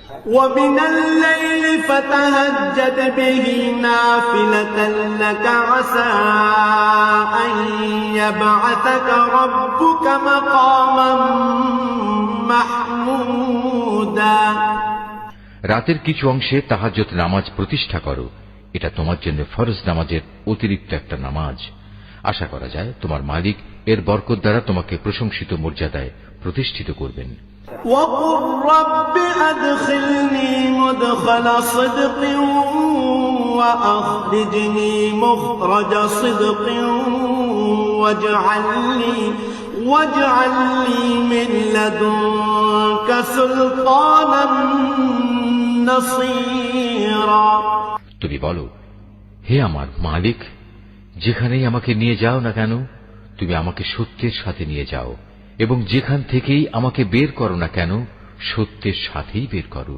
ومن الليل فتهجد به نافلة لك عسى أن يبعثك ربك مقاما محمودا। রাতের কিছু অংশে তাহাজ্জুদ নামাজ প্রতিষ্ঠা করো, এটা তোমার জন্য ফরজ নামাজের অতিরিক্ত একটা নামাজ। আশা করা যায় তোমার মালিক এর বরকত দ্বারা তোমাকে প্রশংসিত মর্যাদায় প্রতিষ্ঠিত করবেন। وقل رب أدخلني مدخل صدق وأخرجني مخرج صدق واجعل لي من لدنك سلطانا نصيرا। তুমি বলো, হে আমার মালিক, যেখানেই আমাকে নিয়ে যাও না কেন তুমি আমাকে সত্যের সাথে নিয়ে যাও, এবং যেখান থেকেই আমাকে বের করো না কেন সত্যের সাথেই বের করো।